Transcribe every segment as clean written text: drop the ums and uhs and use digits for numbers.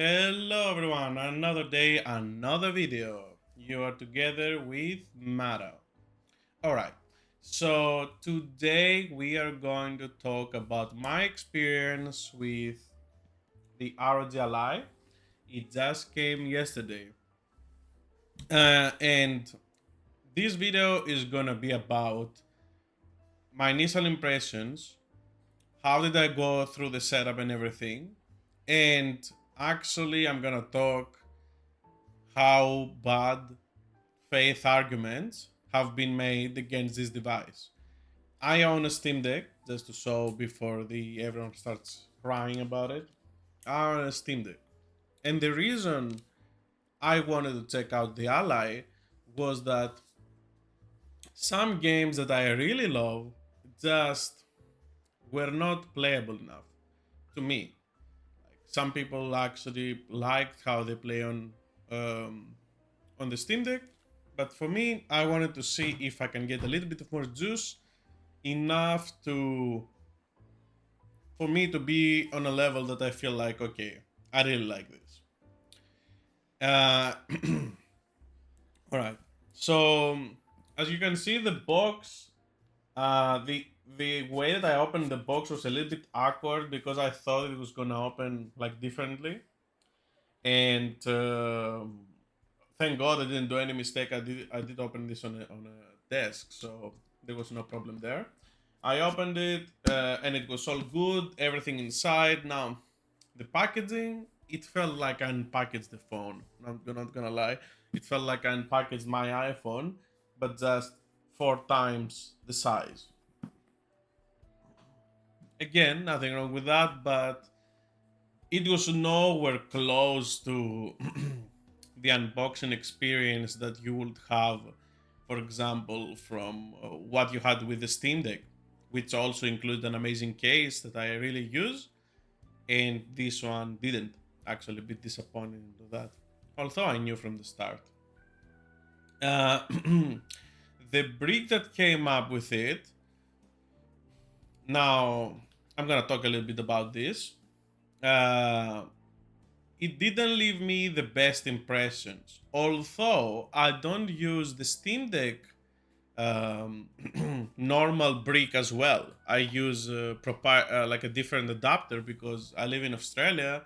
Hello everyone, another day, another video. You are together with Mara. Alright, so today we are going to talk about my experience with the ROG Ally. It just came yesterday. And this video is gonna be about my initial impressions, how did I go through the setup and everything, and actually I'm gonna talk how bad faith arguments have been made against this device. I own a Steam Deck, just to show before the everyone starts crying about it. I own a Steam Deck. And the reason I wanted to check out the Ally was that some games that I really love just were not playable enough to me. Some people actually liked how they play on the Steam Deck, but for me, I wanted to see if I can get a little bit of more juice, enough to for me to be on a level that I feel like okay, I really like this. Uh, all right. So as you can see, the box, the way that I opened the box was a little bit awkward because I thought it was gonna open like differently, and thank God I didn't do any mistake. I did open this on a desk, so there was no problem there. I opened it and it was all good, everything inside. Now, the packaging, it felt like I unpackaged the phone. Not gonna lie, it felt like I unpackaged my iPhone, but just 4 times the size. Again, nothing wrong with that, but it was nowhere close to the unboxing experience that you would have, for example, from what you had with the Steam Deck, which also includes an amazing case that I really use, and this one didn't. Actually, a bit disappointing into that. Although I knew from the start. Uh, the brick that came up with it. Now, I'm gonna talk a little bit about this. Uh, it didn't leave me the best impressions. Although I don't use the Steam Deck um, normal brick as well. I use like a different adapter because I live in Australia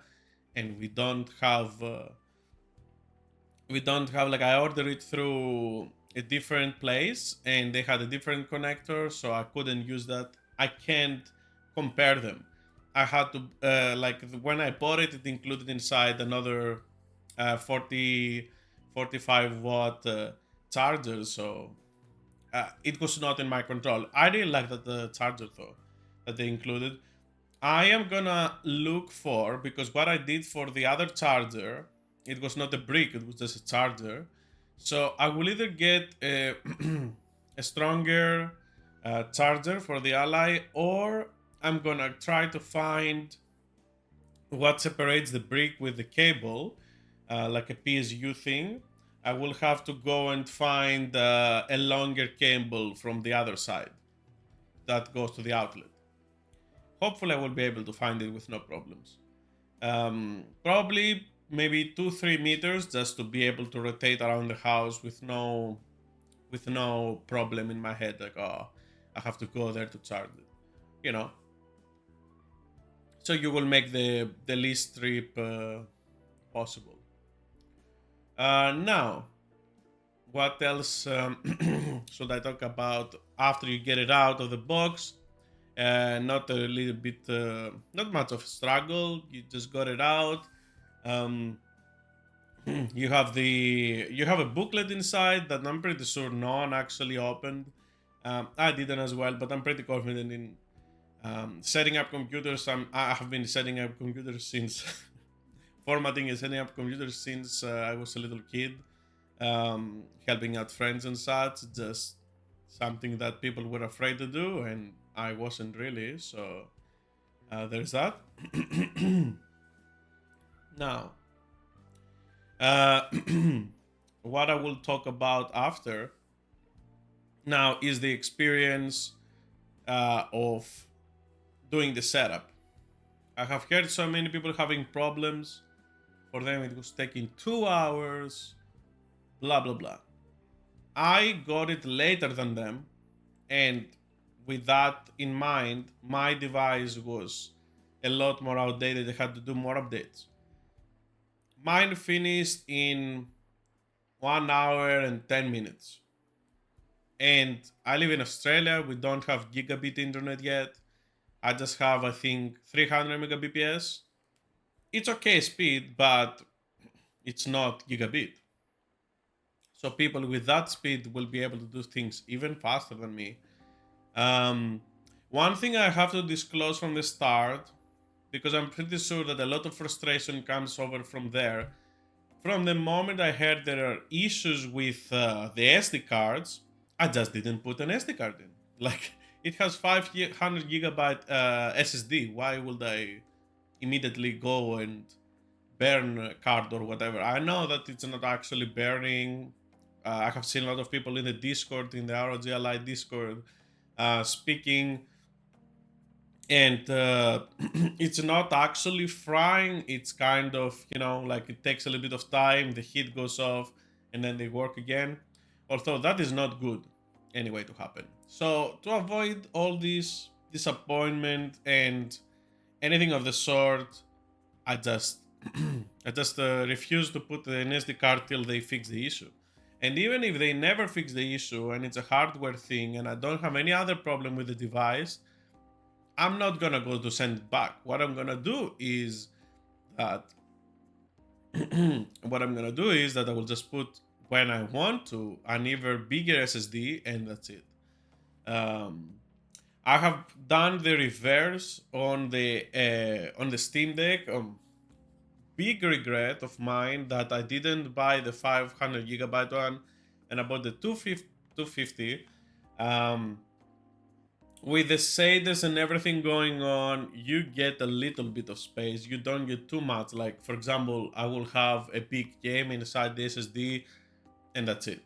and we don't have like I ordered it through a different place and they had a different connector, so I couldn't use that. I can't compare them. I had to like when I bought it, it included inside another 40 45 watt charger, so it was not in my control. I didn't like that the charger though that they included. I am gonna look for, because what I did for the other charger, it was not a brick, it was just a charger. So I will either get a, a stronger charger for the Ally, or I'm gonna try to find what separates the brick with the cable, like a PSU thing. I will have to go and find a longer cable from the other side that goes to the outlet. Hopefully, I will be able to find it with no problems. Probably maybe 2-3 meters just to be able to rotate around the house with no problem in my head. Like, oh, I have to go there to charge it. You know. So you will make the least trip possible. Now, what else should I talk about after you get it out of the box? Not a little bit, not much of a struggle. You just got it out. Um, you have a booklet inside that I'm pretty sure no one actually opened. I didn't as well, but I'm pretty confident in setting up computers. I have been setting up computers since formatting and setting up computers since I was a little kid, helping out friends and such. Just something that people were afraid to do, and I wasn't really. So there's that. Now, uh, what I will talk about after now is the experience of doing the setup. I have heard so many people having problems. For them, it was taking 2 hours, blah, blah, blah. I got it later than them, and with that in mind, my device was a lot more outdated. I had to do more updates. Mine finished in 1 hour and 10 minutes. And I live in Australia. We don't have gigabit internet yet. I just have, I think, 300 megabps. It's okay speed, but it's not gigabit. So people with that speed will be able to do things even faster than me. Um, One thing I have to disclose from the start, because I'm pretty sure that a lot of frustration comes over from there. From the moment I heard there are issues with the SD cards, I just didn't put an SD card in. Like, it has 500 gigabyte SSD. Why would I immediately go and burn a card or whatever? I know that it's not actually burning. I have seen a lot of people in the Discord, in the ROG Ally Discord, speaking, and it's not actually frying. It's kind of, like, it takes a little bit of time, the heat goes off, and then they work again, although that is not good anyway to happen. So to avoid all this disappointment and anything of the sort, I just I just refuse to put an SD card till they fix the issue. And even if they never fix the issue and it's a hardware thing and I don't have any other problem with the device, I'm not gonna go to send it back. What I'm gonna do is that I will just put, when I want to, an even bigger SSD, and that's it. I have done the reverse on the Steam Deck. Big regret of mine that I didn't buy the 500 gigabyte one, and I bought the 250. With the shaders and everything going on, you get a little bit of space. You don't get too much. Like, for example, I will have a big game inside the SSD, and that's it.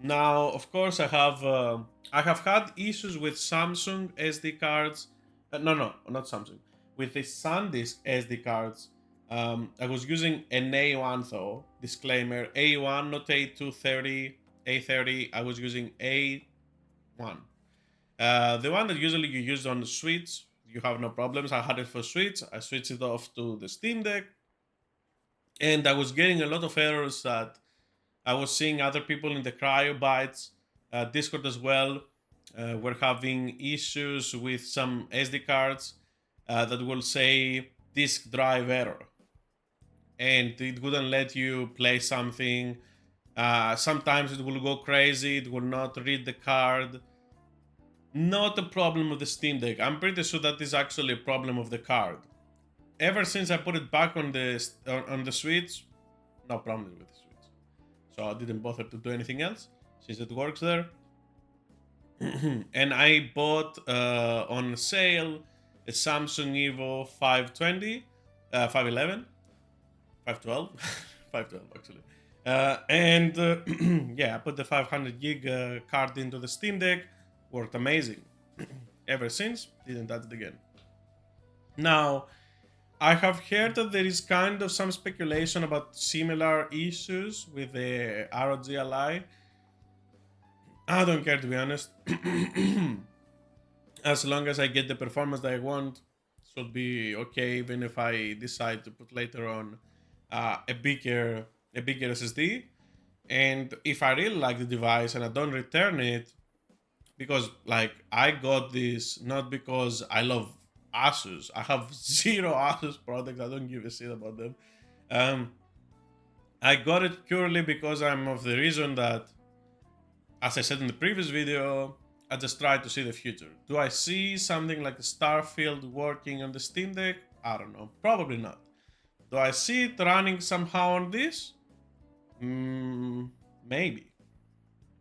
Now, of course, I have had issues with Samsung SD cards. No, not Samsung. With the SanDisk SD cards, I was using an A1 though. Disclaimer: A1, not A230, A30. I was using A1. The one that usually you use on the Switch. You have no problems. I had it for Switch. I switched it off to the Steam Deck, and I was getting a lot of errors that I was seeing other people in the cryobytes, Discord as well, were having issues with some SD cards that will say disk drive error, and it wouldn't let you play something. Sometimes it will go crazy, it will not read the card. Not a problem of the Steam Deck. I'm pretty sure that is actually a problem of the card. Ever since I put it back on the Switch, no problem with the Switch. So I didn't bother to do anything else since it works there. And I bought on sale a Samsung Evo 520, 511, 512, 512 actually. Yeah, I put the 500 gig card into the Steam Deck. Worked amazing. Ever since, didn't touch it again. Now, I have heard that there is kind of some speculation about similar issues with the ROG Ally. I don't care, to be honest. As long as I get the performance that I want, should be okay, even if I decide to put later on a bigger SSD. And if I really like the device and I don't return it, because, like, I got this not because I love Asus. I have zero Asus products. I don't give a shit about them. I got it purely because I'm of the reason that, as I said in the previous video, I just try to see the future. Do I see something like Starfield working on the Steam Deck? I don't know. Probably not. Do I see it running somehow on this? Maybe.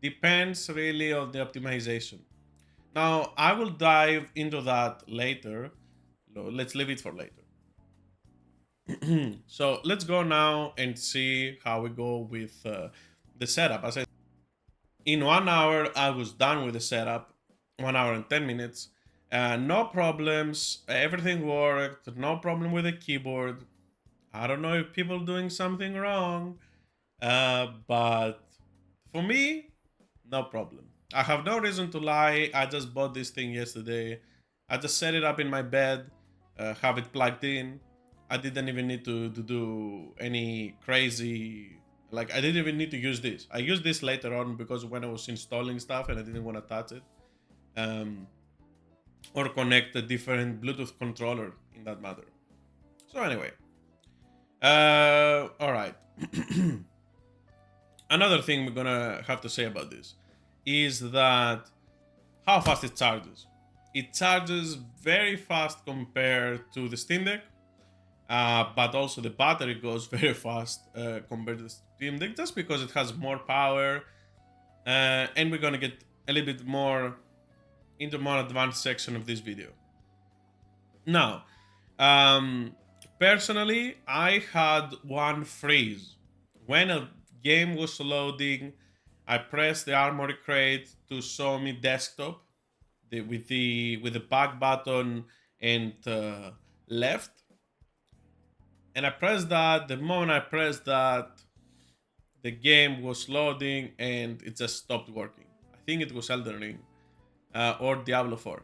Depends really on the optimization. Now, I will dive into that later. Let's leave it for later. So let's go now and see how we go with the setup. As I in 1 hour, I was done with the setup. 1 hour and 10 minutes. No problems. Everything worked. No problem with the keyboard. I don't know if people doing something wrong, but for me, no problem. I have no reason to lie. I just bought this thing yesterday. I just set it up in my bed, have it plugged in. I didn't even need to do any crazy. Like, I didn't even need to use this. I used this later on because when I was installing stuff and I didn't want to touch it. Um, or connect a different Bluetooth controller in that matter. So, anyway. All right. Another thing we're gonna have to say about this is that how fast it charges. It charges very fast compared to the Steam Deck, but also the battery goes very fast compared to the Steam Deck just because it has more power. And we're gonna get a little bit more into more advanced section of this video. Now, um, personally, I had one freeze when a game was loading. I pressed the armory crate to show me desktop with the back button and left, and I pressed that. The moment I pressed that, the game was loading and it just stopped working. I think it was Elden Ring or Diablo 4.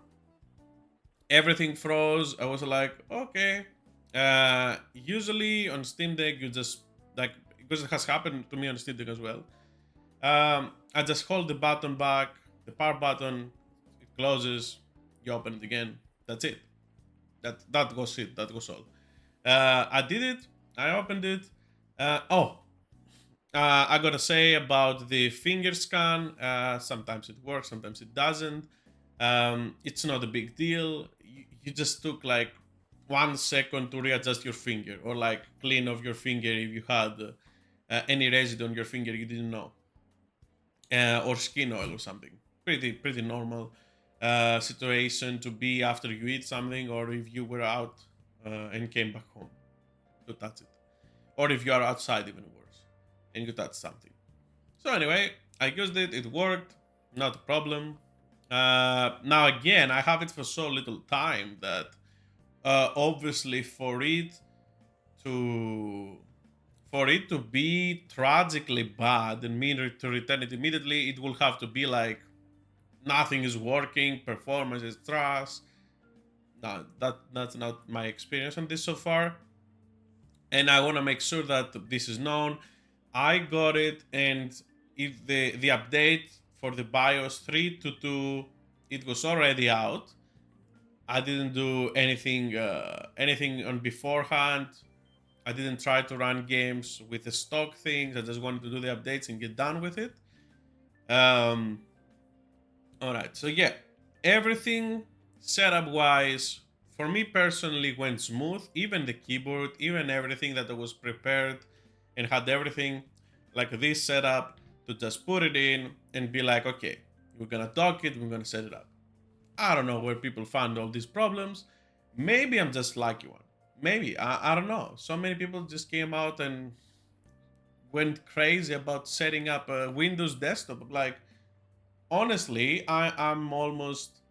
Everything froze. I was like, okay. Usually on Steam Deck, you just like, because it has happened to me on Steam Deck as well. I just hold the button back, the power button, it closes, you open it again. That's it. That was it. That was all. I did it. I opened it. I gotta say about the finger scan. Sometimes it works, sometimes it doesn't. It's not a big deal. You just took like 1 second to readjust your finger or like clean off your finger if you had any residue on your finger you didn't know, or skin oil or something. Pretty normal situation to be after you eat something, or if you were out and came back home to touch it, or if you are outside, even worse, and you touch something. So anyway, I used it. It worked. Not a problem. Now again, I have it for so little time that obviously to for it to be tragically bad and me to return it immediately, it will have to be like nothing is working, performance is trash. No, that's not my experience on this so far, and I want to make sure that this is known. I got it, and if the update for the BIOS 3.2.2, it was already out. I didn't do anything on beforehand. I didn't try to run games with the stock things. I just wanted to do the updates and get done with it. Um, all right, so yeah, everything setup wise for me personally went smooth. Even the keyboard, even everything that was prepared and had everything like this setup to just put it in and be like, okay, we're gonna dock it, we're gonna set it up. I don't know where people found all these problems. Maybe I'm just lucky one. Maybe I don't know. So many people just came out and went crazy about setting up a Windows desktop. Like, honestly, I'm almost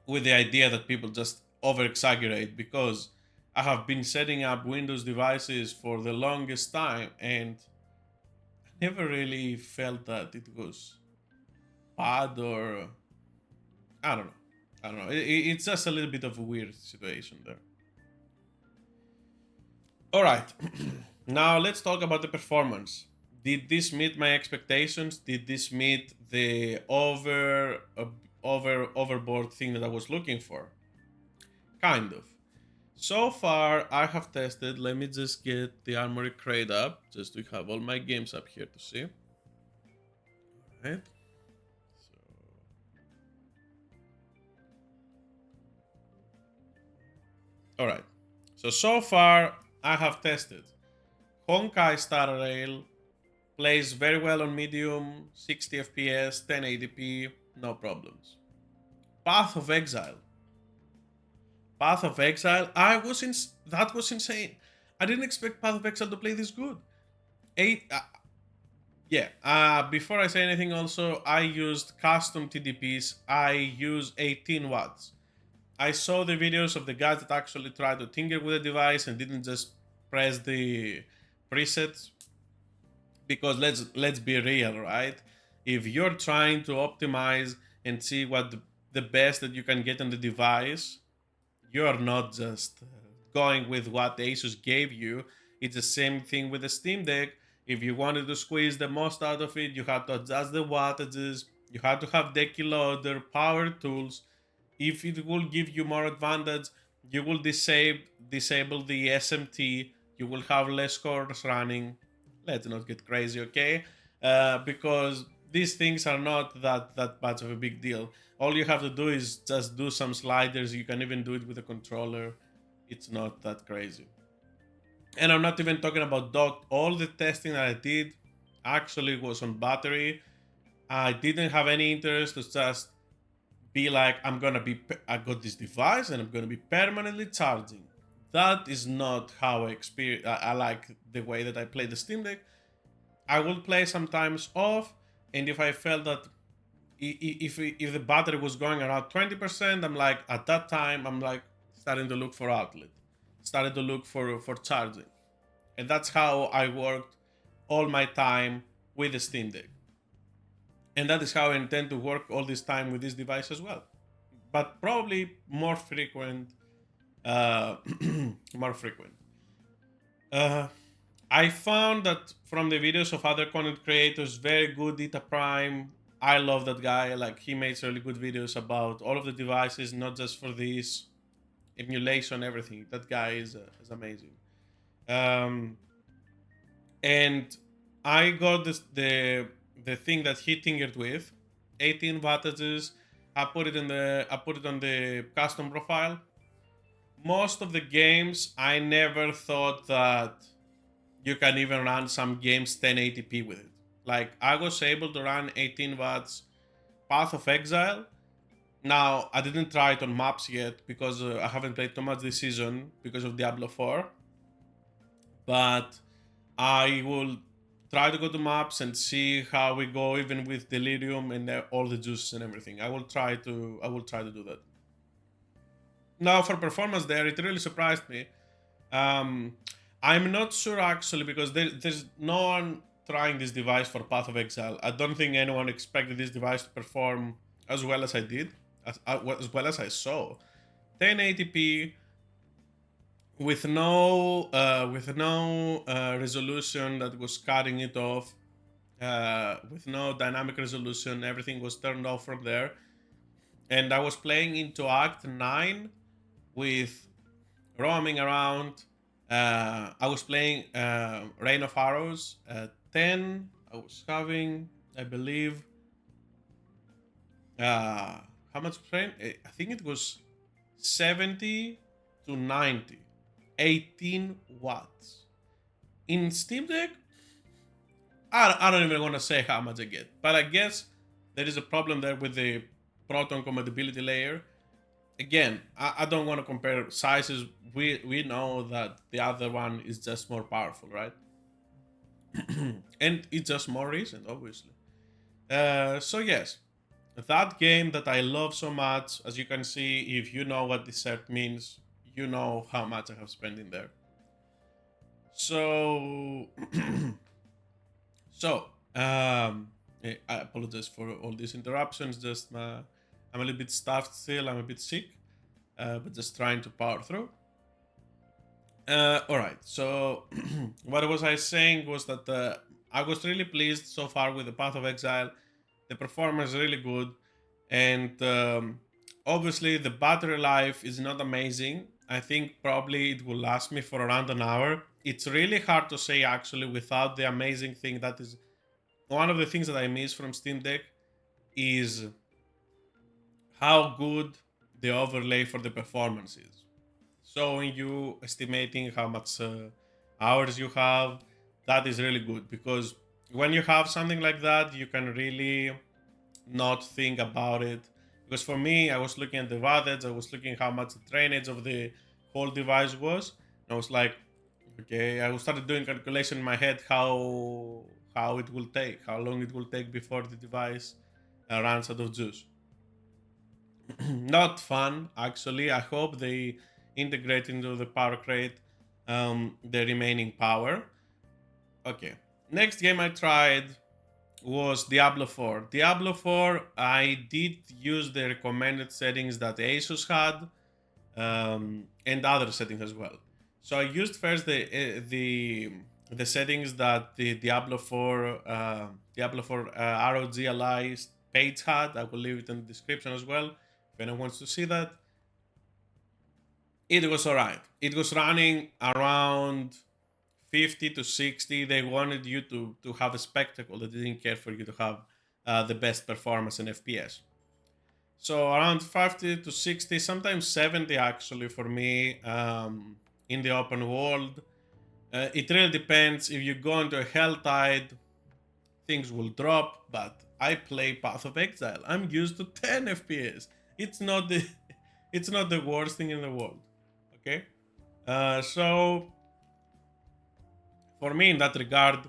with the idea that people just over exaggerate, because I have been setting up Windows devices for the longest time and I never really felt that it was bad, or I don't know. I don't know. It's just a little bit of a weird situation there. All right. Now let's talk about the performance. Did this meet my expectations? Did this meet the overboard thing that I was looking for? Kind of. So far, I have tested. Let me just get the Armory crate up, just to have all my games up here to see. All right. All right. So far, I have tested Honkai Star Rail. Plays very well on medium, 60 FPS, 1080p, no problems. Path of Exile. Path of Exile, that was insane. I didn't expect Path of Exile to play this good. Before I say anything, also I used custom TDPs. I use 18 watts. I saw the videos of the guys that actually tried to tinker with the device and didn't just press the presets, because let's be real, right? If you're trying to optimize and see what the best that you can get on the device, you're not just going with what Asus gave you. It's the same thing with the Steam Deck. If you wanted to squeeze the most out of it, you had to adjust the wattages, you had to have decky loader, power tools. If it will give you more advantage, you will disable the SMT, you will have less cores running. Let's not get crazy, okay? Because these things are not that much of a big deal. All you have to do is just do some sliders. You can even do it with a controller. It's not that crazy. And I'm not even talking about dock. All the testing that I did actually was on battery. I didn't have any interest to just be like, I got this device and I'm gonna be permanently charging. That is not how I like the way that I play the Steam Deck. I will play sometimes off, and if I felt that if the battery was going around 20%, I'm like, at that time, I'm like starting to look for outlet, started to look for charging, and that's how I worked all my time with the Steam Deck, and that is how I intend to work all this time with this device as well, but probably more frequent, uh, more frequent. Uh, I found that from the videos of other content creators, very good Dita Prime. I love that guy. Like, he makes really good videos about all of the devices, not just for this emulation, everything. That guy is amazing. Um, and I got the thing that he tinkered with, 18 wattages. I put it on the custom profile. Most of the games, I never thought that you can even run some games 1080p with it. Like, I was able to run 18 watts Path of Exile. Now, I didn't try it on maps yet because I haven't played too much this season because of Diablo 4. But I will try to go to maps and see how we go, even with Delirium and all the juices and everything. I will try to do that. Now, for performance there, it really surprised me. Um, I'm not sure actually, because there's no one trying this device for Path of Exile. I don't think anyone expected this device to perform as well as I did, as well as I saw. 1080p with no resolution that was cutting it off, with no dynamic resolution. Everything was turned off from there, and I was playing into Act 9 with roaming around. I was playing Rain of Arrows at 10. I was having, I believe, how much frame? I think it was 70 to 90. 18 watts. In Steam Deck, I don't even want to say how much I get, but I guess there is a problem there with the Proton compatibility layer. Again, I don't want to compare sizes. We know that the other one is just more powerful, right? And it's just more recent, obviously. So yes, that game that I love so much, as you can see, if you know what this set means, you know how much I have spent in there. So, so I apologize for all these interruptions. Just I'm a little bit stuffed still. I'm a bit sick, but just trying to power through. All right. So, what was I saying was that I was really pleased so far with the Path of Exile. The performance is really good, and obviously the battery life is not amazing. I think probably it will last me for around an hour. It's really hard to say actually without the amazing thing that is one of the things that I miss from Steam Deck is how good the overlay for the performance is, showing you, estimating how much hours you have. That is really good, because when you have something like that, you can really not think about it. Because for me, I was looking at the wattage, I was looking how much the drainage of the whole device was, and I was like, okay, I started doing calculation in my head how it will take, how long it will take before the device runs out of juice. Not fun, actually. I hope they integrate into the power crate the remaining power. Okay. Next game I tried was Diablo 4. Diablo 4, I did use the recommended settings that Asus had, and other settings as well. So I used first the settings that the Diablo 4 ROG Ally page had. I will leave it in the description as well if anyone wants to see that. It was alright. It was running around 50 to 60. They wanted you to have a spectacle. They didn't care for you to have the best performance in FPS. So around 50 to 60, sometimes 70 actually for me, in the open world. It really depends. If you go into a Hell Tide, things will drop, but I play Path of Exile. I'm used to 10 FPS. It's not the it's not the worst thing in the world. Okay? So for me in that regard,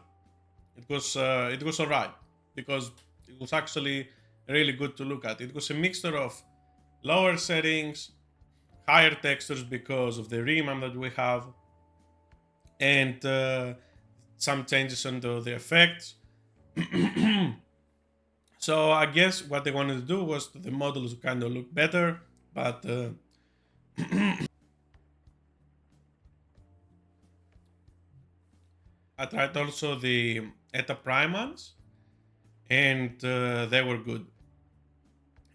it was alright, because it was actually really good to look at. It was a mixture of lower settings, higher textures because of the remap that we have, and some changes into the effects. So I guess what they wanted to do was the models kind of look better, but I tried also the Eta Primals, and they were good.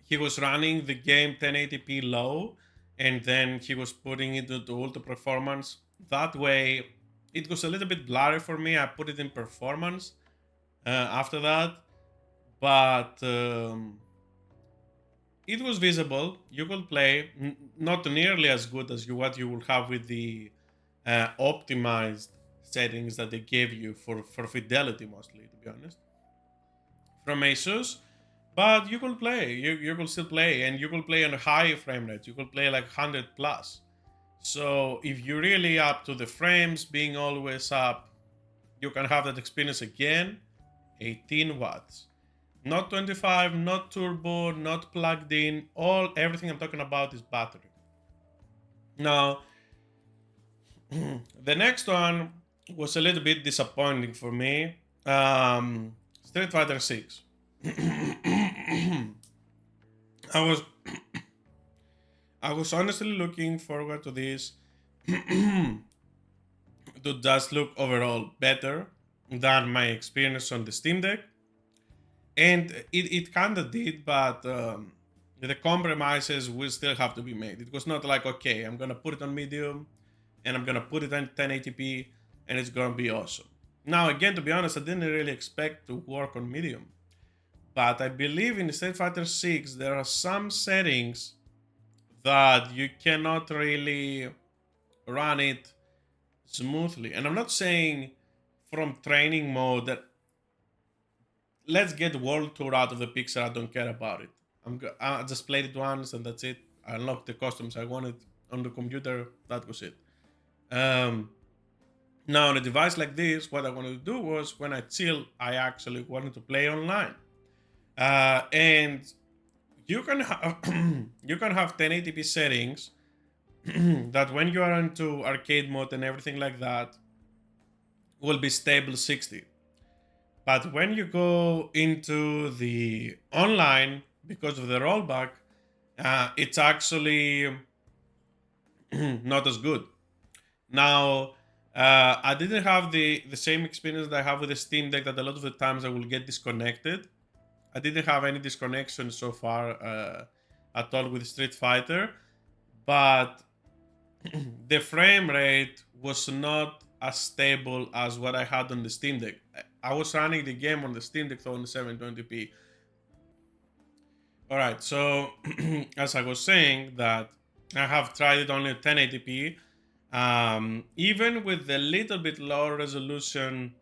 He was running the game 1080p low, and then he was putting it into ultra performance. That way, it was a little bit blurry for me. I put it in performance after that, but it was visible. You could play, not nearly as good as what you will have with the optimized settings that they gave you for fidelity, mostly, to be honest, from Asus. But you could play. You could still play, and you could play on a high frame rate. You could play like 100 plus. So if you're really up to the frames being always up, you can have that experience again. 18 watts, not 25, not turbo, not plugged in. Everything I'm talking about is battery. Now, the next one was a little bit disappointing for me. Street Fighter 6. I was I was honestly looking forward to this to just look overall better than my experience on the Steam Deck, and it kind of did, but the compromises will still have to be made. It was not like, okay, I'm gonna put it on medium, and I'm gonna put it on 1080p, and it's gonna be awesome. Now, again, to be honest, I didn't really expect to work on medium, but I believe in Street Fighter 6 there are some settings that you cannot really run it smoothly. And I'm not saying from training mode that let's get World Tour out of the picture. I don't care about it. I just played it once and that's it. I unlocked the costumes I wanted on the computer. That was it. Um, Now on a device like this, what I wanted to do was when I chill, I actually wanted to play online. And you can have you can have 1080p settings that when you are into arcade mode and everything like that will be stable 60. But when you go into the online, because of the rollback, it's actually not as good. Now, I didn't have the same experience that I have with the Steam Deck, that a lot of the times I will get disconnected. I didn't have any disconnection so far at all with Street Fighter, but the frame rate was not as stable as what I had on the Steam Deck. I was running the game on the Steam Deck on 720p. All right, so as I was saying, that I have tried it only at 1080p. Even with the little bit lower resolution,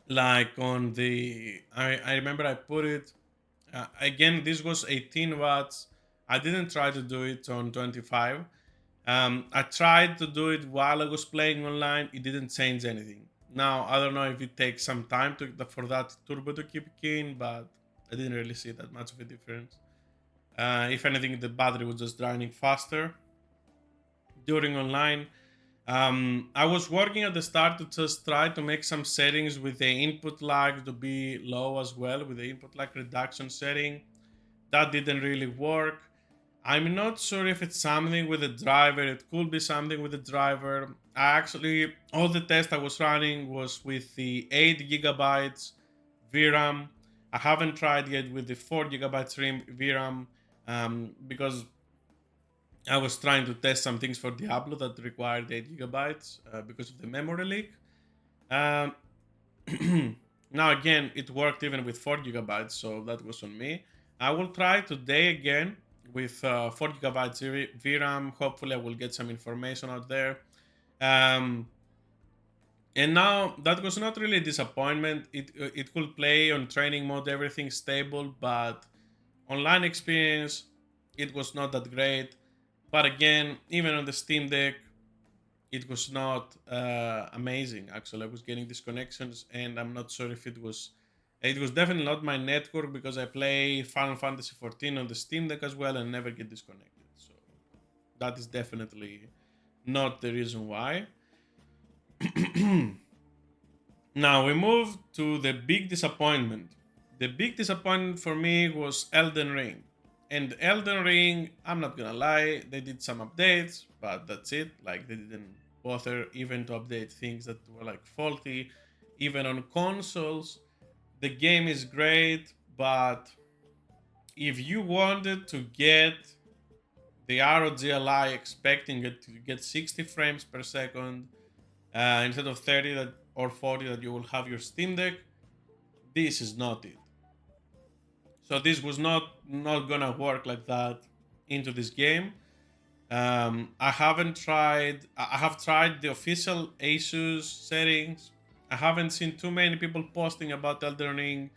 like on the, I remember I put it again. This was 18 watts. I didn't try to do it on 25. I tried to do it while I was playing online. It didn't change anything. Now I don't know if it takes some time for that turbo to kick in, but I didn't really see that much of a difference. If anything, the battery was just draining faster during online. I was working at the start to just try to make some settings with the input lag to be low as well, with the input lag reduction setting. That didn't really work. I'm not sure if it's something with the driver. It could be something with the driver. All the tests I was running was with the 8 gigabytes VRAM. I haven't tried yet with the 4 gigabytes VRAM because I was trying to test some things for Diablo that required 8 gigabytes because of the memory leak. Um, Now, again, it worked even with 4 gigabytes, so that was on me. I will try today again with 4 gigabytes VRAM. Hopefully, I will get some information out there. Um, and now that was not really a disappointment. It could play on training mode, everything stable, but online experience, it was not that great. But again, even on the Steam Deck, it was not amazing. Actually, I was getting disconnections, and I'm not sure if it was. It was definitely not my network because I play Final Fantasy 14 on the Steam Deck as well and never get disconnected. So that is definitely not the reason why. Now we move to the big disappointment. The big disappointment for me was Elden Ring. And Elden Ring, I'm not gonna lie, they did some updates, but that's it. Like they didn't bother even to update things that were like faulty. Even on consoles, the game is great, but if you wanted to get the ROG Ally expecting it to get 60 frames per second instead of 30 that, or 40 that you will have your Steam Deck, this is not it. So this was not gonna work like that into this game. I haven't tried. I have tried the official Asus settings. I haven't seen too many people posting about Elden Ring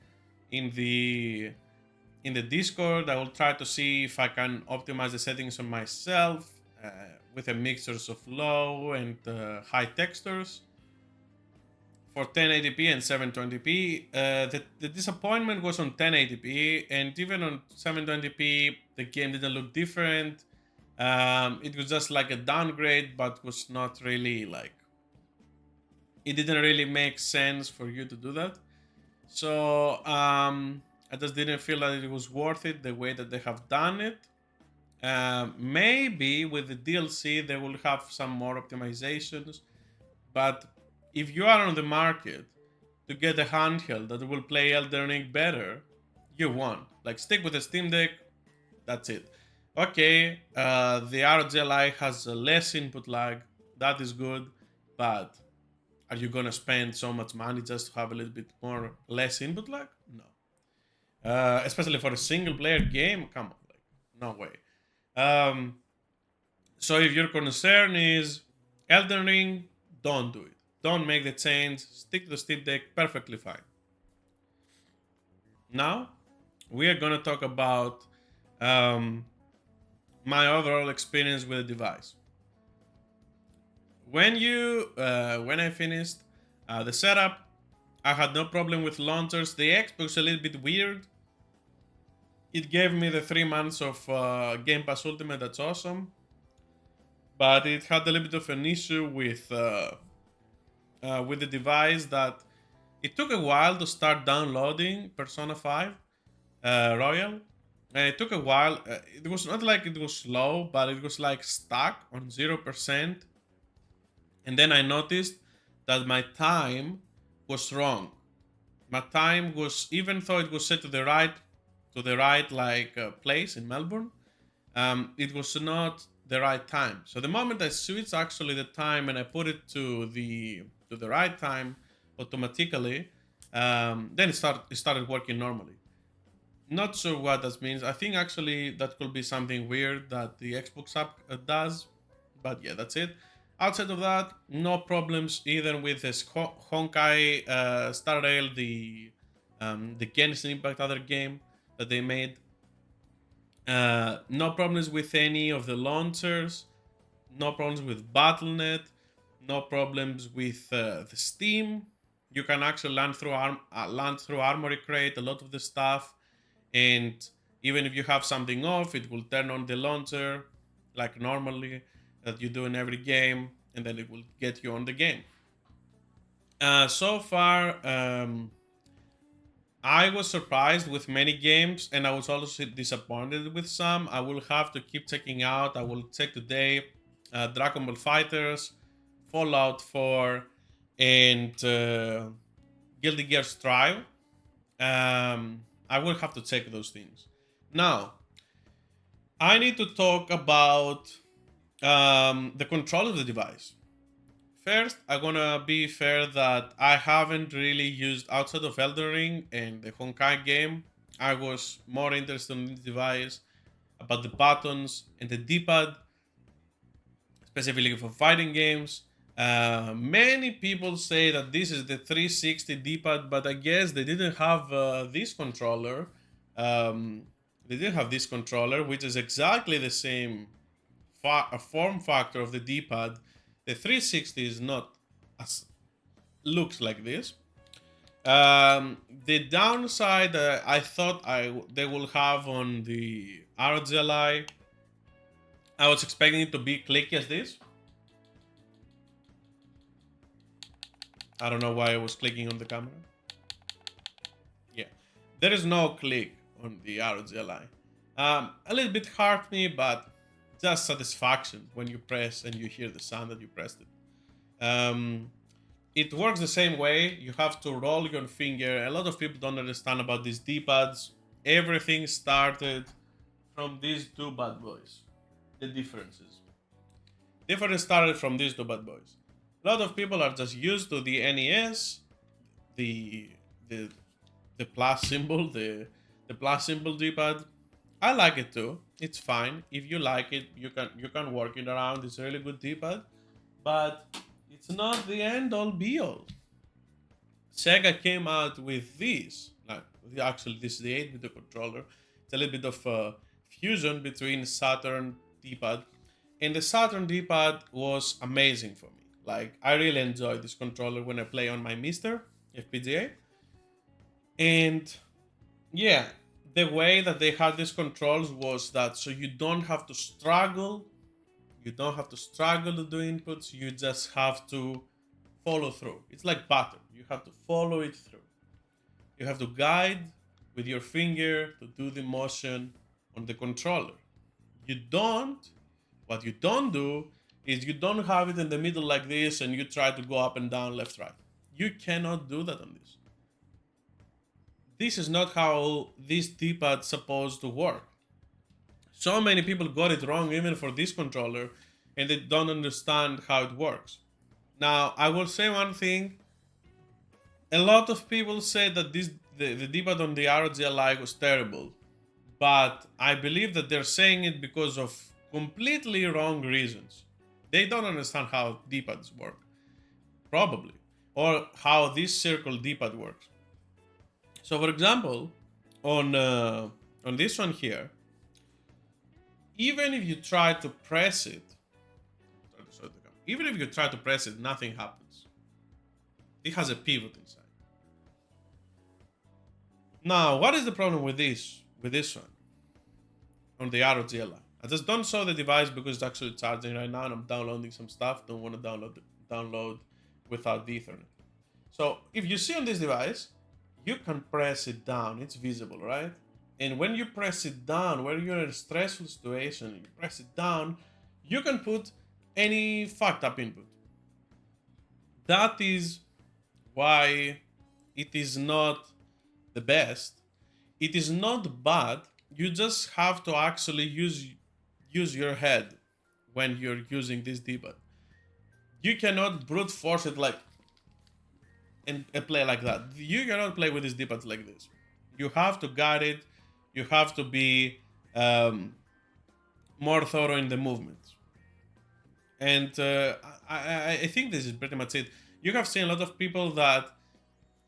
in the Discord. I will try to see if I can optimize the settings on myself with a mixtures of low and high textures for 1080p and 720p. The disappointment was on 1080p, and even on 720p, the game didn't look different. It was just like a downgrade, but was not really like. It didn't really make sense for you to do that. So I just didn't feel that it was worth it the way that they have done it. Maybe with the DLC they will have some more optimizations, but if you are on the market to get a handheld that will play Elden Ring better, you won't. Like stick with the Steam Deck. That's it. Okay, the ROG Ally has less input lag. That is good, but are you gonna spend so much money just to have a little bit more less input lag? No. Especially for a single player game, come on, like no way. Um, so if your concern is Elden Ring, don't do it. Don't make the change. Stick to the Steam Deck, perfectly fine. Now we are gonna talk about um, my overall experience with the device. When I finished the setup, I had no problem with launchers. The Xbox a little bit weird. It gave me the 3 months of Game Pass Ultimate. That's awesome, but it had a little bit of an issue with the device that it took a while to start downloading Persona 5 Royal. And it took a while. It was not like it was slow, but it was like stuck on 0%. And then I noticed that my time was wrong. My time was, even though it was set to the right like place in Melbourne, it was not the right time. So the moment I switched actually the time and I put it to the right time automatically, then it started working normally. Not sure what that means. I think actually that could be something weird that the Xbox app does, but yeah, that's it. Outside of that, no problems either with this Honkai Star Rail, the Genshin Impact other game that they made. No problems with any of the launchers. No problems with Battle.net. No problems with the Steam. You can actually land through Armory Crate a lot of the stuff, and Even if you have something off, it will turn on the launcher like normally that you do in every game, and then it will get you on the game. So far, I was surprised with many games, and I was also disappointed with some. I will have to keep checking out. I will check today Dragon Ball Fighters, Fallout 4, and Guilty Gear Strive. I will have to check those things. Now, I need to talk about the control of the device. First, I'm gonna be fair that I haven't really used outside of Elden Ring and the Honkai game. I was more interested in the device, about the buttons and the D-pad, specifically for fighting games. Many people say that this is the 360 D-pad, but I guess they didn't have this controller. They didn't have this controller, which is exactly the same form factor of the D-pad. The 360 is not as looks like this. The downside I thought they will have on the ROG Ally, I was expecting it to be clicky as this. I don't know why I was clicking on the camera. Yeah, there is no click on the ROG Ally. A little bit hurt me, but just satisfaction when you press and you hear the sound that you pressed it. It works the same way. You have to roll your finger. A lot of people don't understand about these D-pads. Everything started from these two bad boys. The differences. Difference started from these two bad boys. A lot of people are just used to the NES, the the the plus symbol, the plus symbol D-pad. I like it too. It's fine. If you like it, you can work it around. It's a really good D-pad, but it's not the end all be all. Sega came out with this. Like actually, this is the 8-bit controller. It's a little bit of a fusion between Saturn D-pad, and the Saturn D-pad was amazing for me. Like I really enjoy this controller when I play on my Mister FPGA, and yeah, the way that they had these controls was that so you don't have to struggle. You don't have to struggle to do inputs. You just have to follow through. It's like butter. You have to follow it through. You have to guide with your finger to do the motion on the controller. You don't, what you don't do is you don't have it in the middle like this and you try to go up and down, left, right. You cannot do that on this. This is not how this D-pad supposed to work. So many people got it wrong even for this controller and they don't understand how it works. Now, I will say one thing. A lot of people say that the D-pad on the ROG Ally was terrible, but I believe that they're saying it because of completely wrong reasons. They don't understand how D-pads work, probably, or how this circle D-pad works. So, for example, on this one here, even if you try to press it, even if you try to press it, nothing happens. It has a pivot inside. Now, what is the problem with this one on the ROG Ally? I just don't show the device because it's actually charging right now and I'm downloading some stuff. Don't want to download without the Ethernet. So if you see on this device, you can press it down. It's visible, right? And when you press it down, when you're in a stressful situation, you press it down, you can put any fucked up input. That is why it is not the best. It is not bad. You just have to actually use your head when you're using this D-pad. You cannot brute force it like and play like that. You cannot play with this D-pad like this. You have to guide it. You have to be more thorough in the movements. And I think this is pretty much it. You have seen a lot of people that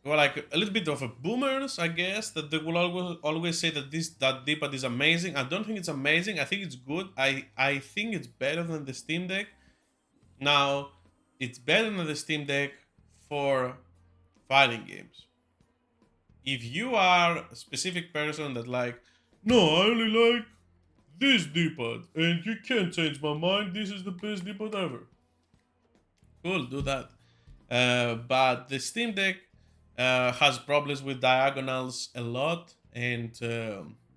were like a little bit of a boomers, I guess, that they will always say that that D-pad is amazing. I don't think it's amazing. I think it's good. I think it's better than the Steam Deck. Now, it's better than the Steam Deck for fighting games. If you are a specific person that like, no, I only like this D-pad, and you can't change my mind. This is the best D-pad ever. Cool, do that. But the Steam Deck has problems with diagonals a lot, and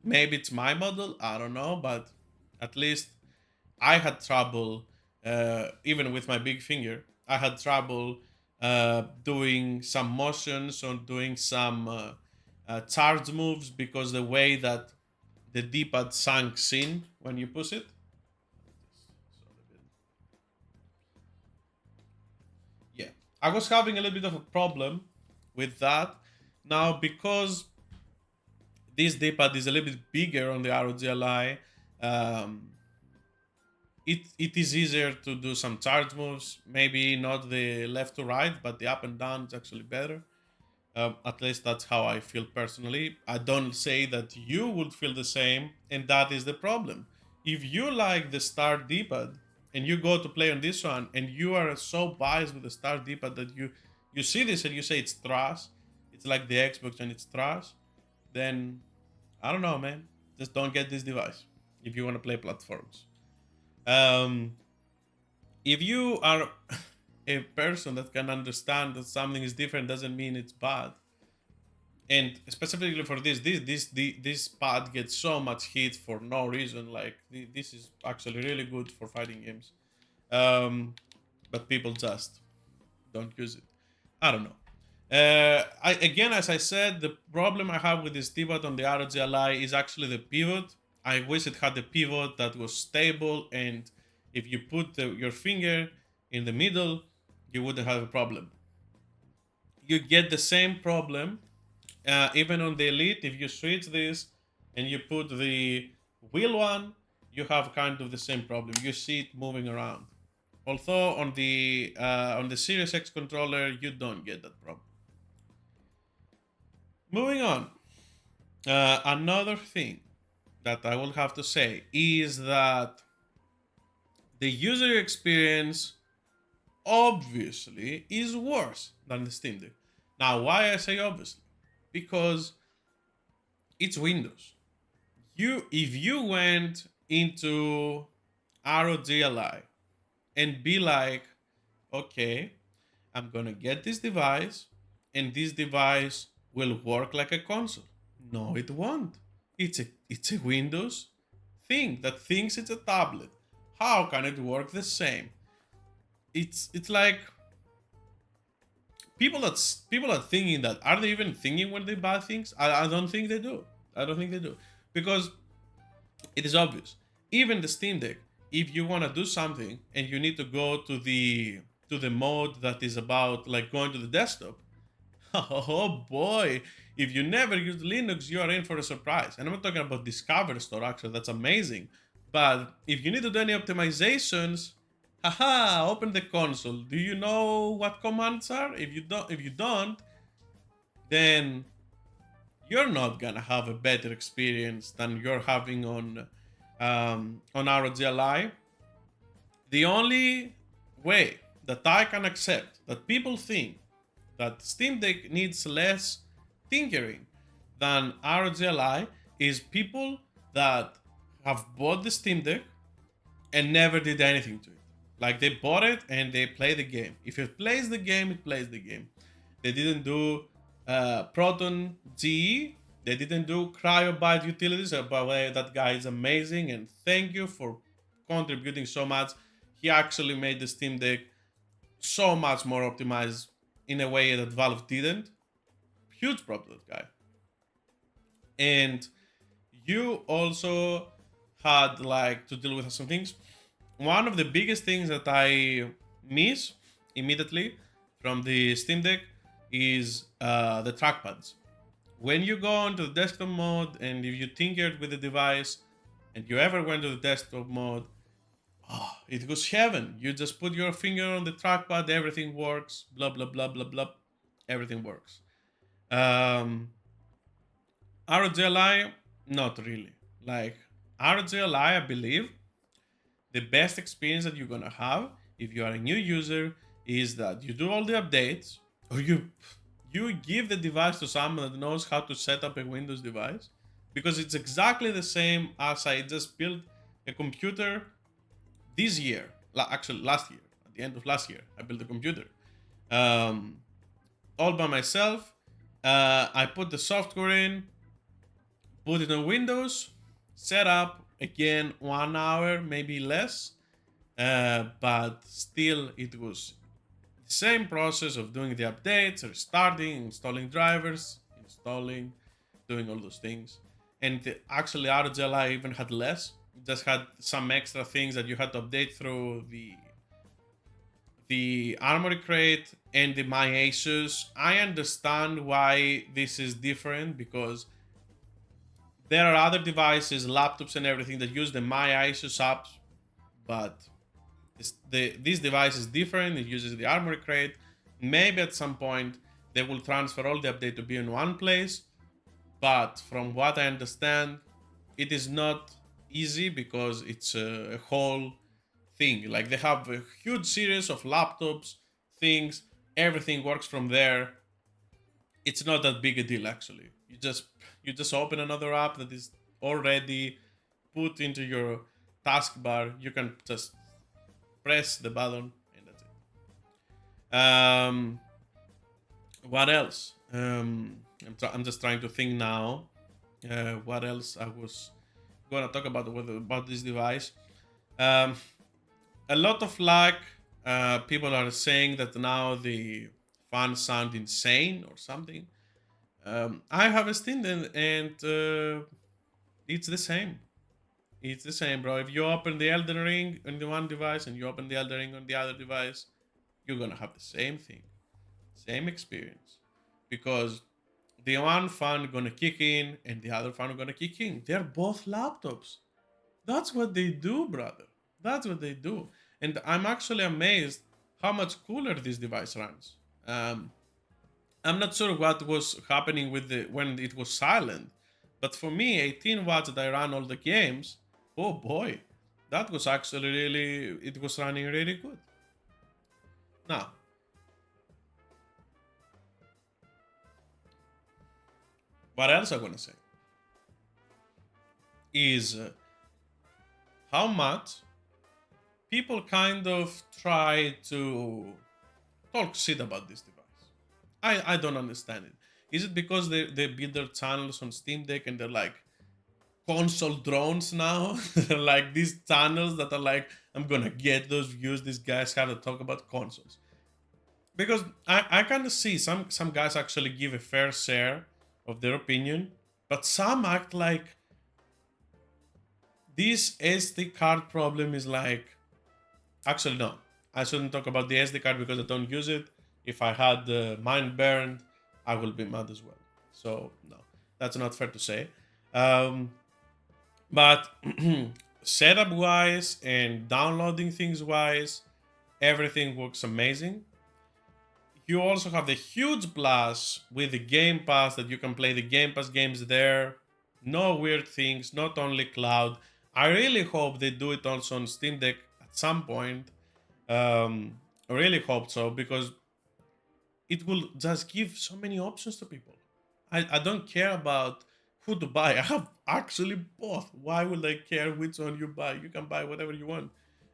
maybe it's my model. I don't know, but at least I had trouble, even with my big finger. I had trouble doing some motions or doing some charge moves because the way that the D-pad sinks in when you push it. Yeah, I was having a little bit of a problem with that. Now, because this D-pad is a little bit bigger on the ROG Ally, um, it is easier to do some charge moves. Maybe not the left to right, but the up and down is actually better. At least that's how I feel personally. I don't say that you would feel the same, and that is the problem. If you like the Star D-pad and you go to play on this one, and you are so biased with the Star D-pad that you see this and you say it's trash, it's like the Xbox and it's trash, then I don't know, man. Just don't get this device if you want to play platforms. Um, if you are a person that can understand that something is different doesn't mean it's bad, and specifically for this pad gets so much heat for no reason. Like this is actually really good for fighting games, but people just don't use it. I don't know. Again, as I said, the problem I have with this pivot on the ROG Ally is actually the pivot. I wish it had a pivot that was stable, and if you put your finger in the middle, you wouldn't have a problem. You get the same problem even on the Elite. If you switch this and you put the wheel one, you have kind of the same problem. You see it moving around. Although on the Series X controller, you don't get that problem. Moving on, another thing that I will have to say is that the user experience obviously is worse than the Steam Deck. Now, why I say obviously? Because it's Windows. If you went into ROG Ally and be like, okay, I'm gonna get this device, and this device will work like a console. No, it won't. It's a Windows thing that thinks it's a tablet. How can it work the same? It's like people are thinking that. Are they even thinking when they buy things? I don't think they do. I don't think they do. Because it is obvious. Even the Steam Deck, if you want to do something and you need to go to the mode that is about like going to the desktop, oh boy, if you never used Linux, you are in for a surprise. And I'm not talking about Discover Store, actually, that's amazing. But if you need to do any optimizations, haha, open the console. Do you know what commands are? If you don't, then you're not gonna have a better experience than you're having on ROG Ally. The only way that I can accept that people think that Steam Deck needs less tinkering than ROG Ally is people that have bought the Steam Deck and never did anything to it. Like they bought it and they play the game. If it plays the game, it plays the game. They didn't do Proton GE. They didn't do Cryobyte utilities. By the way, that guy is amazing, and thank you for contributing so much. He actually made the Steam Deck so much more optimized in a way that Valve didn't. Huge prop to that guy. And you also had like to deal with some things. One of the biggest things that I miss immediately from the Steam Deck is the trackpads. When you go into the desktop mode and if you tinkered with the device and you ever went to the desktop mode, oh, it was heaven. You just put your finger on the trackpad, everything works, blah, blah, blah, blah, blah. Everything works. ROG Ally, not really. Like, ROG Ally, I believe, the best experience that you're gonna have if you are a new user is that you do all the updates, or you give the device to someone that knows how to set up a Windows device because it's exactly the same as I just built a computer this year. Actually, last year, at the end of last year, I built a computer um, all by myself. I put the software in, put it on Windows, set up again 1 hour, maybe less, but still it was the same process of doing the updates, restarting, installing drivers, installing, doing all those things. And actually, ROG even had less. It just had some extra things that you had to update through the Armory Crate and the My Asus. I understand why this is different because there are other devices, laptops, and everything that use the My Asus apps, but this device is different. It uses the Armory Crate. Maybe at some point they will transfer all the update to be in one place, but from what I understand, it is not easy because it's a whole thing. Like they have a huge series of laptops, things, everything works from there. It's not that big a deal actually. You just open another app that is already put into your taskbar. You can just press the button and that's it. What else? I'm just trying to think now. What else I was gonna talk about this device? Um, a lot of lag. People are saying that now the fans sound insane or something. I have a Steam and it's the same. It's the same, bro. If you open the Elden Ring on the one device and you open the Elden Ring on the other device, you're gonna have the same thing, same experience, because the one fan gonna kick in and the other fan gonna kick in. They're both laptops. That's what they do, brother. That's what they do. And I'm actually amazed how much cooler this device runs. I'm not sure what was happening with the when it was silent, but for me, 18 watts that I ran all the games, oh boy, that was actually really, it was running really good. Now, what else I'm gonna say is how much people kind of try to talk shit about this device. I don't understand it. Is it because they build their channels on Steam Deck and they're like console drones now? They're like these channels that are like, I'm gonna get those views. These guys have to talk about consoles. Because I kind of see some guys actually give a fair share of their opinion, but some act like this SD card problem is like, actually no, I shouldn't talk about the SD card because I don't use it. If I had mine burned, I will be mad as well. So no, that's not fair to say. Um, but setup wise and downloading things wise, everything works amazing. You also have the huge plus with the Game Pass that you can play the Game Pass games there. No weird things, not only cloud. I really hope they do it also on Steam Deck at some point. I really hope so because it will just give so many options to people. I don't care about who to buy. I have actually both. Why would I care which one you buy? You can buy whatever you want.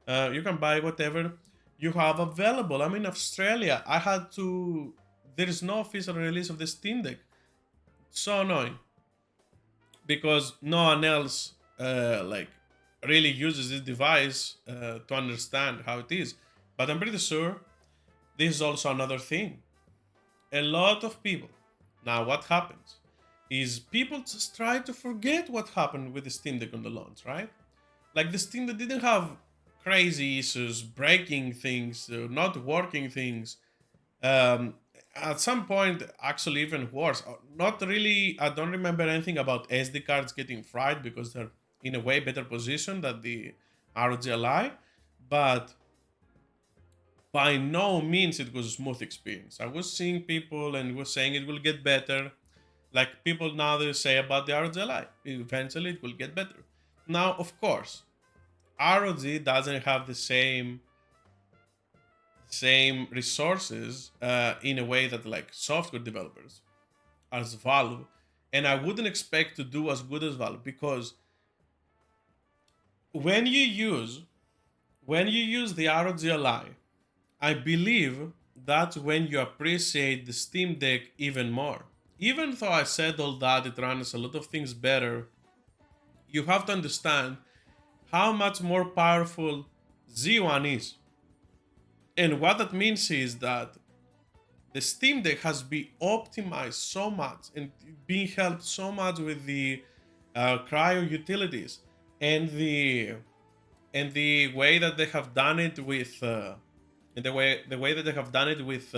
You can buy whatever you have available. I'm in Australia. I had to. There is no official release of the Steam Deck. So annoying because no one else like really uses this device to understand how it is. But I'm pretty sure this is also another thing. A lot of people. Now, what happens is people just try to forget what happened with the Steam Deck on the launch, right? Like the Steam Deck didn't have crazy issues, breaking things, not working things. Um, at some point, actually, even worse. Not really. I don't remember anything about SD cards getting fried because they're in a way better position than the ROG Ally, but by no means it was a smooth experience. I was seeing people and was saying it will get better. Like people now they say about the ROG Ally. Eventually it will get better. Now, of course, ROG doesn't have the same resources in a way that like software developers as Valve and I wouldn't expect to do as good as Valve, because when you use the ROG Ally, I believe that's when you appreciate the Steam Deck even more. Even though I said all that, it runs a lot of things better, you have to understand how much more powerful Z1 is. And what that means is that the Steam Deck has been optimized so much and being helped so much with the cryo utilities and the way that they have done it with the way that they have done it with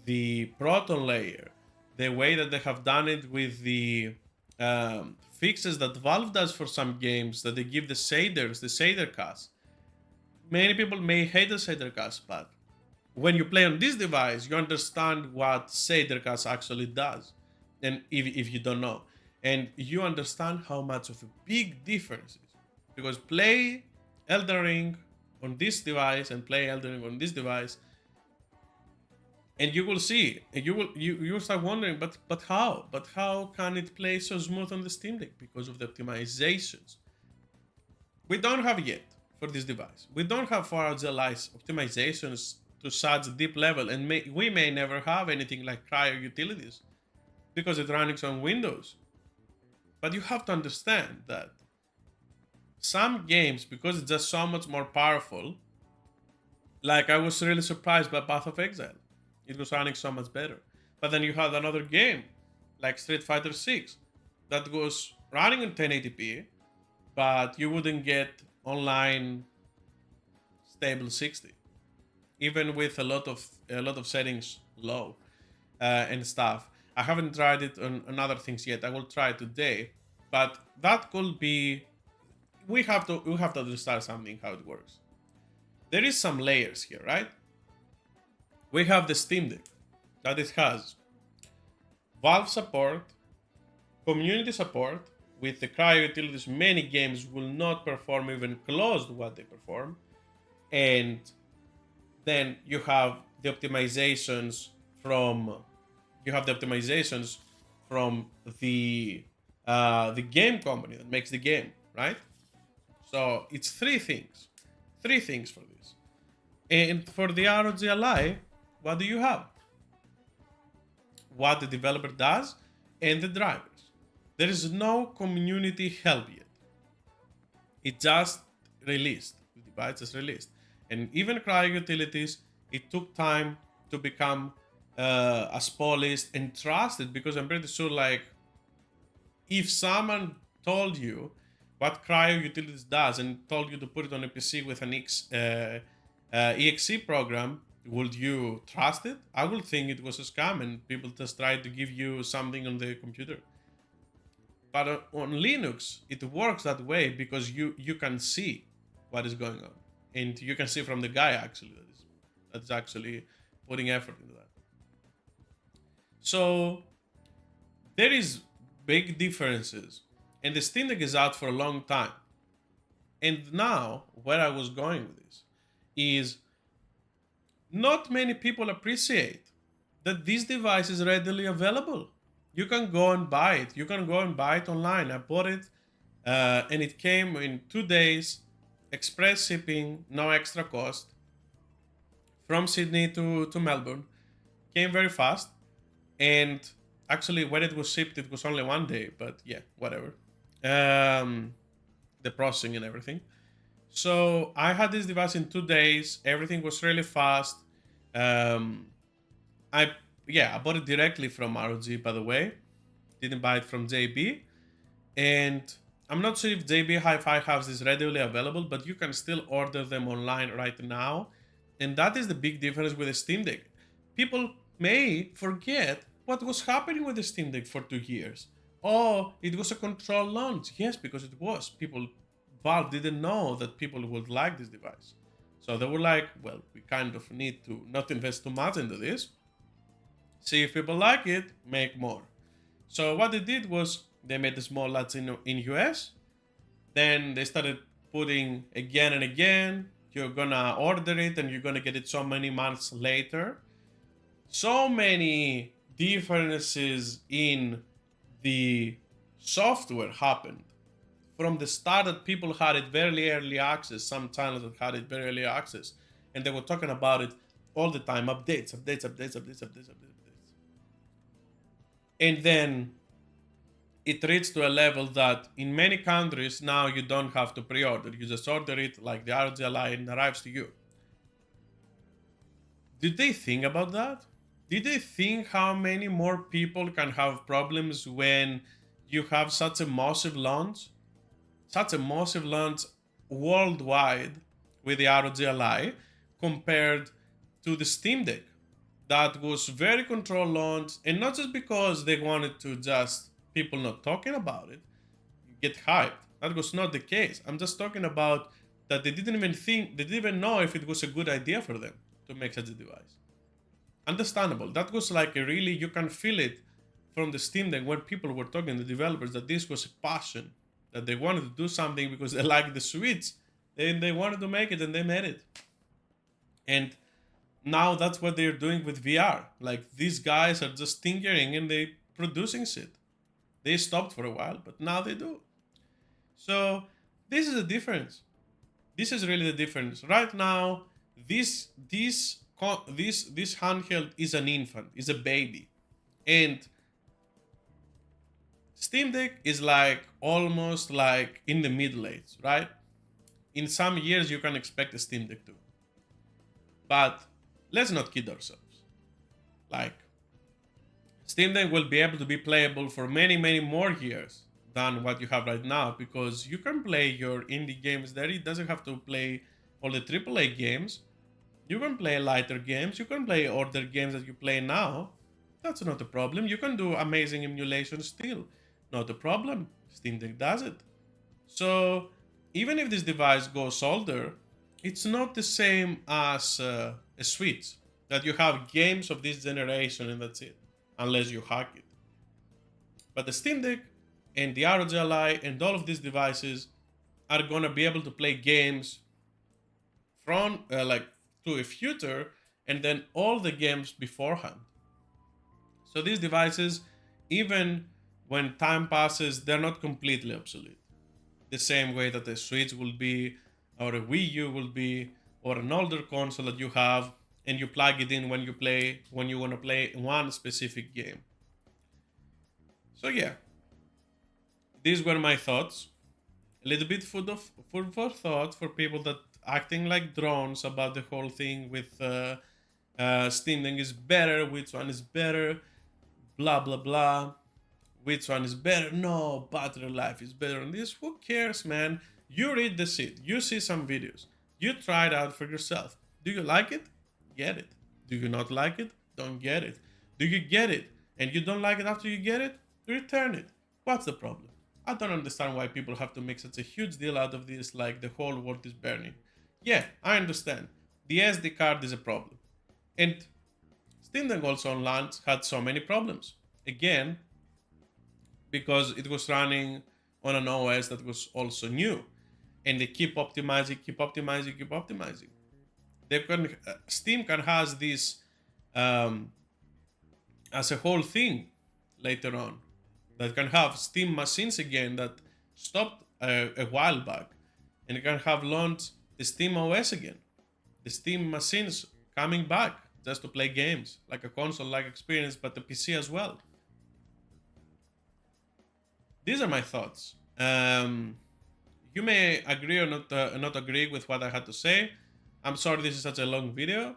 the Proton layer, the way that they have done it with the fixes that Valve does for some games, that they give the shaders, the shader cast. Many people may hate the shader cast, but when you play on this device, you understand what shader cast actually does, and if you don't know, and you understand how much of a big difference is, because play Elden Ring on this device and play Elden Ring on this device, and you will see, and you start wondering, but how can it play so smooth on the Steam Deck? Because of the optimizations we don't have yet for this device. We don't have for our Ally's optimizations to such a deep level, and we may never have anything like cryo utilities because it runs on Windows. But you have to understand that some games, because it's just so much more powerful, like I was really surprised by Path of Exile. It was running so much better. But then you had another game like Street Fighter 6 that was running on 1080p, but you wouldn't get online stable 60, even with a lot of settings low and stuff. I haven't tried it on other things yet. I will try it today, but that could be. We have to understand something, how it works. There is some layers here, right? We have the Steam Deck that it has Valve support, community support. With the cryo utilities, many games will not perform even close to what they perform, and then you have the optimizations from the game company that makes the game, right? So it's three things for this. And for the ROG Ally, what do you have? What the developer does and the drivers. There is no community help yet. It just released. The device is released. And even cryo utilities, it took time to become as polished and trusted, because I'm pretty sure, like, if someone told you what cryo utilities does and told you to put it on a PC with an exe program, would you trust it? I would think it was a scam and people just tried to give you something on the computer. But on Linux, it works that way because you can see what is going on, and you can see from the guy actually that's actually putting effort into that. So there is big differences, and the Steam Deck is out for a long time. And now, where I was going with this is, not many people appreciate that this device is readily available. You can go and buy it. You can go and buy it online. I bought it, and it came in 2 days, express shipping, no extra cost, from Sydney to Melbourne. Came very fast, and actually, when it was shipped, it was only 1 day. But yeah, whatever. The processing and everything. So I had this device in 2 days. Everything was really fast. I bought it directly from ROG, by the way. Didn't buy it from JB. And I'm not sure if JB Hi-Fi has this readily available, but you can still order them online right now. And that is the big difference with the Steam Deck. People may forget what was happening with the Steam Deck for 2 years. Oh, it was a controlled launch. Yes, because it was. Valve didn't know that people would like this device. So they were like, well, we kind of need to not invest too much into this. See if people like it, make more. So what they did was they made the small lots in US. Then they started putting again and again. You're gonna order it and you're gonna get it so many months later. So many differences in the software happened. From the start that people had it very early access, some channels that had it very early access, and they were talking about it all the time, updates. And then it reached to a level that in many countries now you don't have to pre-order. You just order it like the ROG Ally and it arrives to you. Did they think about that? Did they think how many more people can have problems when you have such a massive launch? Such a massive launch worldwide with the ROG Ally compared to the Steam Deck that was very controlled launch, and not just because they wanted to just people not talking about it get hyped. That was not the case. I'm just talking about that they didn't even know if it was a good idea for them to make such a device. Understandable. That was like a really, you can feel it from the Steam Deck when people were talking to developers that this was a passion, that they wanted to do something because they liked the Switch and they wanted to make it and they made it. And now that's what they're doing with VR. Like these guys are just tinkering and they producing shit. They stopped for a while, but now they do. So this is the difference. This is really the difference. Right now, this handheld is an infant, is a baby, and Steam Deck is like almost like in the middle age, right? In some years, you can expect a Steam Deck too. But let's not kid ourselves. Like, Steam Deck will be able to be playable for many more years than what you have right now, because you can play your indie games there. It doesn't have to play all the AAA games. You can play lighter games. You can play older games that you play now. That's not a problem. You can do amazing emulation still. Not a problem. Steam Deck does it. So even if this device goes older, it's not the same as a Switch, that you have games of this generation and that's it, unless you hack it. But the Steam Deck and the ROG Ally and all of these devices are gonna be able to play games from like to a future, and then all the games beforehand. So these devices, even when time passes, they're not completely obsolete. The same way that a Switch will be, or a Wii U will be, or an older console that you have, and you plug it in when you want to play one specific game. So yeah, these were my thoughts. A little bit food for thought for people that acting like drones about the whole thing with Steam Deck is better, which one is better, blah blah blah. Which one is better? No, battery life is better on this. Who cares, man? You read the shit. You see some videos. You try it out for yourself. Do you like it? Get it. Do you not like it? Don't get it. Do you get it and you don't like it after you get it? Return it. What's the problem? I don't understand why people have to make such a huge deal out of this, like the whole world is burning. Yeah, I understand. The SD card is a problem. And Steam Deck also on launch had so many problems. Again, because it was running on an OS that was also new. And they keep optimizing. Steam can has this as a whole thing later on, that can have Steam machines again that stopped a while back, and it can have launched the Steam OS again, the Steam machines coming back just to play games, like a console-like experience, but the PC as well. These are my thoughts. You may agree or not agree with what I had to say. I'm sorry this is such a long video,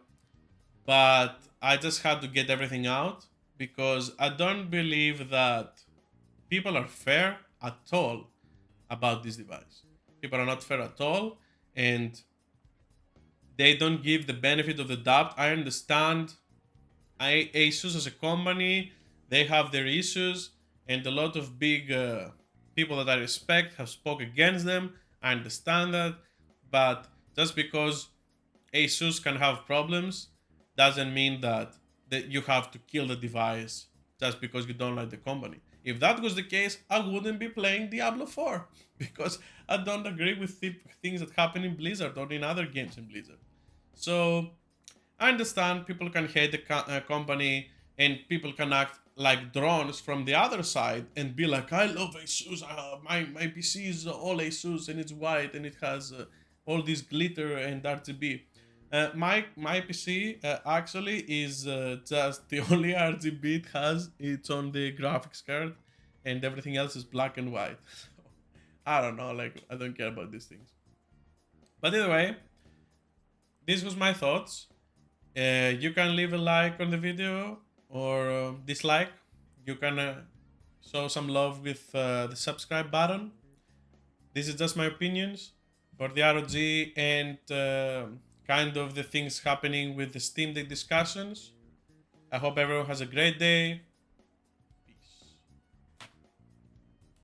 but I just had to get everything out because I don't believe that people are fair at all about this device. People are not fair at all, and they don't give the benefit of the doubt. I understand Asus as a company, they have their issues, and a lot of big people that I respect have spoke against them. I understand that, but just because Asus can have problems doesn't mean that you have to kill the device just because you don't like the company. If that was the case, I wouldn't be playing Diablo 4 because I don't agree with the things that happen in Blizzard or in other games in Blizzard. So I understand people can hate the company and people can act like drones from the other side and be like, I love Asus. My PC is all Asus and it's white and it has all this glitter and RGB. My PC actually is just the only RGB it has. It's on the graphics card, and everything else is black and white. So, I don't know. Like, I don't care about these things. But either way, this was my thoughts. You can leave a like on the video or dislike. You can show some love with the subscribe button. This is just my opinions for the ROG and kind of the things happening with the Steam Deck discussions. I hope everyone has a great day.